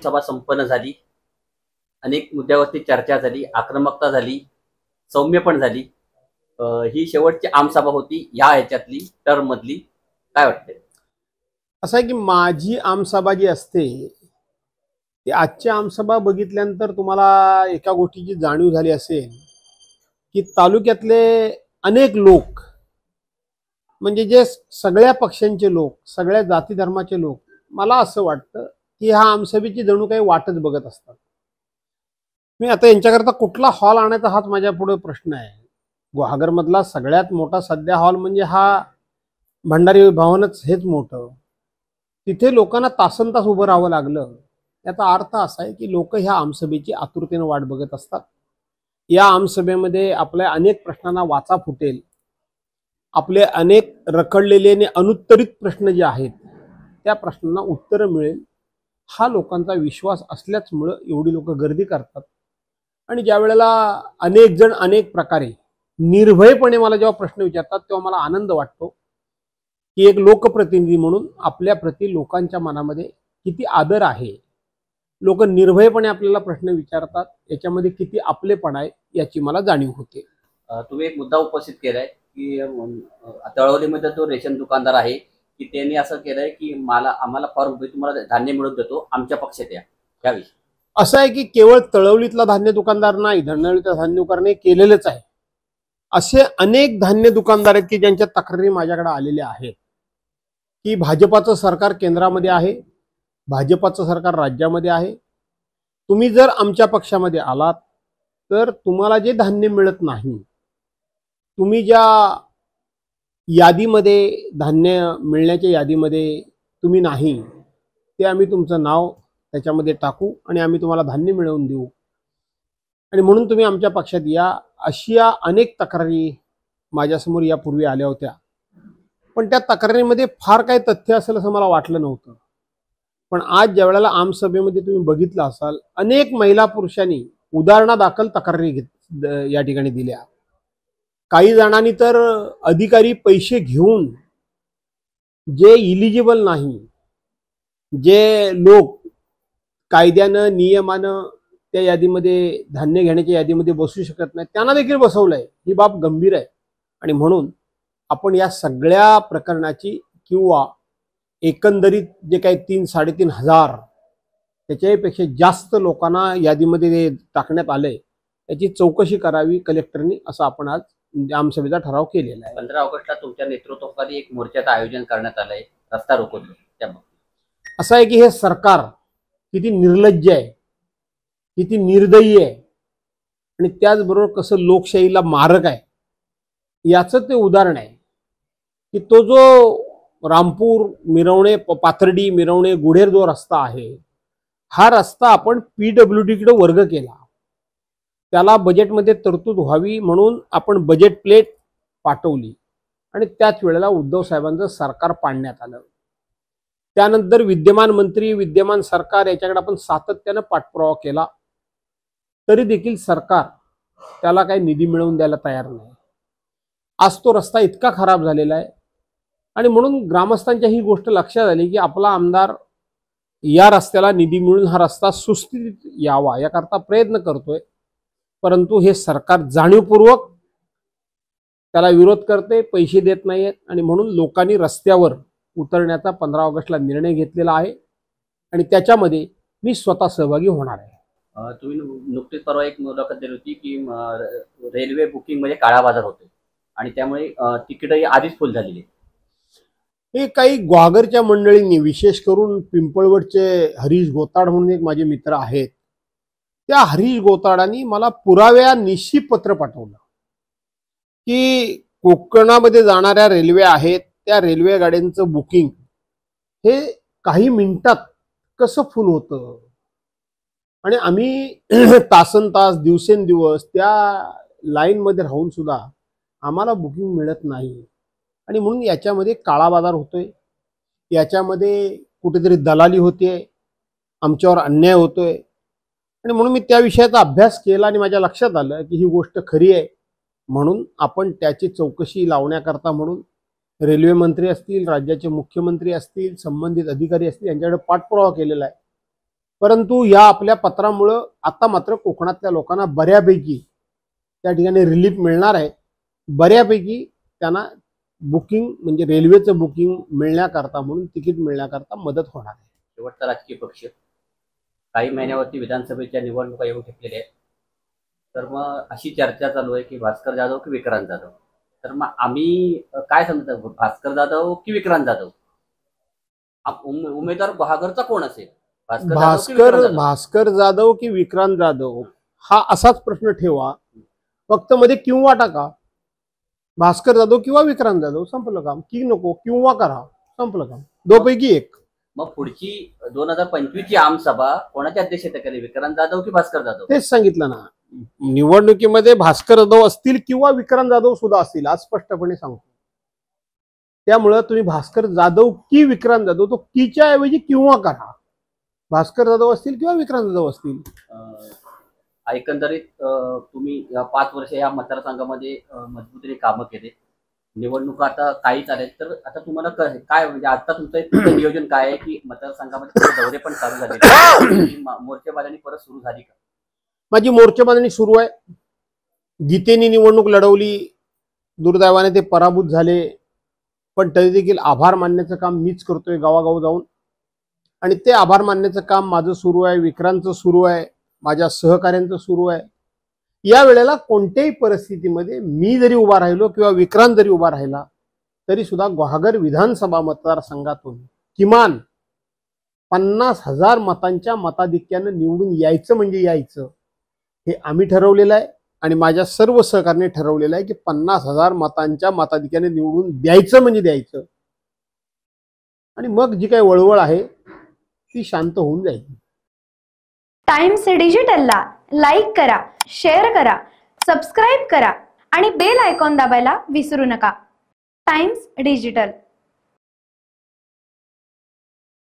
सभा संपन्न झाली. अनेक मुद्द्यावरती चर्चा झाली, आक्रमकता झाली, सौम्य पण झाली. ही शेवटची आमसभा होती या ह्याच्यातली टर्म मधली. काय वाटतंय? असं आहे की माझी आमसभा जी असते ती आजची आमसभा बघितल्यानंतर तुम्हाला एका गोष्टीची जाणीव झाली असेल की तालुक्यातले अनेक लोक, म्हणजे जे सगळ्या पक्षांचे लोक, सगळ्या जाती धर्माचे लोक, मला असं वाटतं की ह्या आमसभेची जणू काही वाटच बघत असतात. मी आता यांच्याकरता कुठला हॉल आणायचा हाच माझ्या पुढे प्रश्न आहे. गुहागरमधला सगळ्यात मोठा सध्या हॉल म्हणजे हा भंडारी भवनच, हेच मोठं. तिथे लोकांना तासनतास उभं राहावं लागलं. याचा अर्थ असा आहे की लोक ह्या आमसभेची आतुरतेने वाट बघत असतात. या आमसभेमध्ये आपल्या अनेक प्रश्नांना वाचा फुटेल. आपले अनेक रखडलेले आणि अनुत्तरित प्रश्न जे आहेत त्या प्रश्नांना उत्तर मिळेल हा लोकांचा विश्वास असल्याचमुळे एवढी लोक गर्दी करतात. आणि ज्या वेळेला अनेक जण अनेक प्रकारे निर्भयपणे मला जेव्हा प्रश्न विचारतात तेव्हा मला आनंद वाटतो की एक लोकप्रतिनिधी म्हणून आपल्या प्रति लोकांच्या मनामध्ये किती आदर आहे. लोक निर्भयपणे आपल्याला प्रश्न विचारतात, याच्यामध्ये किती आपलेपणा आहे याची मला जाणीव होते. तुम्ही एक मुद्दा उपस्थित केलाय की तळवलीमध्ये तो रेशन दुकानदार आहे की त्यांनी असं केलंय की आम्हाला फॉर्म तुम्हाला धान्य मिळवून देतो, आमच्या पक्षात या. त्याविषयी असं आहे की केवळ तळवलीतला धान्य दुकानदार नाही, धनळीतला धान्य दुकानदार केलेलंच आहे. असे अनेक धान्य दुकानदार आहेत की ज्यांच्या तक्रारी माझ्याकडे आलेल्या आहेत की भाजपाचं सरकार केंद्रामध्ये आहे, भाजपाचं सरकार राज्यामध्ये आहे. तुम्ही जर आमच्या पक्षामध्ये आलात तर तुम्हाला जे धान्य मिळत नाही, तुम्ही ज्या यादीमध्ये धान्य मिळण्याच्या यादीमध्ये तुम्ही नाही, ते आम्ही तुमचं नाव त्याच्यामध्ये टाकू आणि आम्ही तुम्हाला धान्य मिळवून देऊ. आणि म्हणून तुम्ही आमच्या पक्षात या. अशा अनेक तक्रारी माझ्यासमोर यापूर्वी आल्या होत्या. पण त्या तक्रारीमध्ये फार काही तथ्य असेल असं मला वाटलं नव्हतं. पण आज ज्या वेळेला आमसभेमध्ये तुम्ही बघितलं असाल, अनेक महिला पुरुषांनी उदाहरणादाखल तक्रारी या ठिकाणी दिल्या. काही जणांनी तर अधिकारी पैसे घेऊन जे इलिजिबल नाही, जे लोक कायद्यानं नियमानं त्या यादीमध्ये धान्य घेण्याच्या यादीमध्ये बसू शकत नाही, त्यांना देखील बसवलंय. ही बाब गंभीर आहे. आणि म्हणून आपण या सगळ्या प्रकरणाची किंवा एकंदरीत जे काही 3-3.5 हजार त्याच्यापेक्षा जास्त लोकांना यादीमध्ये टाकण्यात आलंय याची चौकशी करावी कलेक्टरनी, असं आपण आज आमसभेचा ठराव केलेला आहे. 15 ऑगस्टला तुमच्या नेतृत्वाखाली एक मोर्चाचं आयोजन करण्यात आलंय, रस्ता रोकोचं. त्यामुळे असं आहे की हे सरकार किती निर्लज्ज आहे, किती निर्दयी आहे आणि त्याचबरोबर कसं लोकशाहीला मारक आहे याचं ते उदाहरण आहे. की तो जो रामपूर मिरवणे, पाथर्डी मिरवणे, गुढेर जो रस्ता आहे, हा रस्ता आपण PWD कडे वर्ग केला. त्याला बजेटमध्ये तरतूद व्हावी म्हणून आपण बजेट प्लेट पाठवली आणि त्याच वेळेला उद्धव साहेबांचं सरकार पाडण्यात आलं. त्यानंतर विद्यमान मंत्री, विद्यमान सरकार याच्याकडे आपण सातत्यानं पाठपुरावा केला, तरी देखील सरकार त्याला काही निधी मिळवून द्यायला तयार नाही. आज तो रस्ता इतका खराब झालेला आहे आणि म्हणून ग्रामस्थांच्या ही गोष्ट लक्षात आली की आपला आमदार या रस्त्याला निधी मिळून हा रस्ता सुस्थितीत यावा याकरता प्रयत्न करतोय. परंतु हे सरकार जाणीवपूर्वक त्याला विरोध करते, पैसे देत नाहीत आणि म्हणून लोकांनी रस्त्यावर उतरण्याचा 15 ऑगस्टला निर्णय घेतलेला आहे आणि त्याच्यामध्ये मी स्वतः सहभागी होणार आहे. तुम्ही नुकतीच परवा एक मुलाखत दिली होती की रेल्वे बुकिंग मध्ये काळा बाजार होतोय आणि त्यामुळे तिकीटही आधीच फुल झालेली. हे काही ग्वागरच्या मंडळींनी, विशेष करून पिंपळवडचे हरीश गोताड म्हणून एक माझे मित्र आहेत, त्या हरीश गोताडांनी मला पुराव्यानिशी पत्र पाठवलं की कोकणामध्ये जाणाऱ्या रेल्वे आहेत त्या रेल्वे गाड्यांचं बुकिंग हे काही मिनिटात कसं फुल होतं आणि आम्ही तासनतास दिवसेंदिवस त्या लाईनमध्ये राहून सुद्धा आम्हाला बुकिंग मिळत नाही. आणि म्हणून याच्यामध्ये काळा बाजार होतोय, याच्यामध्ये कुठेतरी दलाली होते, आमच्यावर अन्याय होतोय. आणि म्हणून मी त्या विषयाचा अभ्यास केला आणि माझ्या लक्षात आलं की ही गोष्ट खरी आहे. म्हणून आपण त्याची चौकशी लावण्याकरता म्हणून रेल्वे मंत्री असतील, राज्याचे मुख्यमंत्री असतील, संबंधित अधिकारी असतील यांच्याकडे पाठपुरावा केलेला आहे परंतु या आपल्या पत्रामुळं आता मात्र कोकणातल्या लोकांना बऱ्यापैकी त्या ठिकाणी रिलीफ मिळणार आहे. बऱ्यापैकी त्यांना बुकिंग म्हणजे रेल्वेचं बुकिंग मिळण्याकरता म्हणून तिकीट मिळण्याकरता मदत होणार आहे. शेवटचा राजकीय पक्ष काही महिन्यावरती विधानसभेच्या निवडणुका येऊ ठेपलेल्या आहेत. तर मग अशी चर्चा चालू आहे की भास्कर जाधव की विक्रांत जाधव. तर मग आम्ही काय समजतो, भास्कर जाधव की विक्रांत जाधव? उमेदवार बहादरचा कोण असेल? भास्कर जाधव की विक्रांत जाधव हा असाच प्रश्न ठेवा, फक्त मध्ये किंवा टाका. भास्कर जाधव किंवा विक्रांत जाधव, संपलं काम. की नको किंवा करा, संपलं काम. दोपैकी एक. मग पुढची 2025 ची आमसभा कोणाच्या अध्यक्षतेखाली, विक्रांत जाधव की भास्कर जाधव? तेच सांगितलं ना, निवडणुकीमध्ये भास्कर जाधव असतील किंवा विक्रांत जाधव सुद्धा असतील, आज स्पष्टपणे सांगतो. त्यामुळं तुम्ही भास्कर जाधव की विक्रांत जाधव, तो कीच्या ऐवजी किंवा करा. भास्कर जाधव असतील किंवा विक्रांत जाधव असतील. एकंदरीत तुम्ही 5 वर्ष या मतदारसंघामध्ये मजबूतीने कामं केले. निवडणुका आता काहीच आल्या, तर आता तुम्हाला काय म्हणजे आता तुमचं नियोजन काय आहे की मतदारसंघामध्ये दौरे पण चालू झाले, मोर्चेबांधणी परत सुरू झाली का? माझी मोर्चेबांधणी सुरू आहे. गीतेने निवडणूक लढवली, दुर्दैवाने ते पराभूत झाले, पण तरी देखील आभार मानण्याचं काम मीच करतोय गावागाव जाऊन. आणि ते आभार मानण्याचं काम माझं सुरू आहे, विक्रांतचं सुरू आहे, माझ्या सहकाऱ्यांचं सुरू आहे. या वेळेला कोणत्याही परिस्थितीमध्ये मी जरी उभा राहिलो किंवा विक्रांत जरी उभा राहिला तरी सुद्धा गुहागर विधानसभा मतदारसंघातून किमान 50,000 मतांच्या मताधिक्यानं निवडून यायचं म्हणजे यायचं, हे आम्ही ठरवलेलं आहे. आणि माझ्या सर्व सहकार्याने ठरवलेलं आहे की 50,000 मतांच्या मताधिक्याने निवडून द्यायचं म्हणजे द्यायचं. आणि मग जी काही वळवळ आहे ती शांत होऊन जाईल. टाइम्स डिजिटलला लाईक करा, शेअर करा, सबस्क्राईब करा आणि बेल आयकॉन दाबायला विसरू नका. Times digital.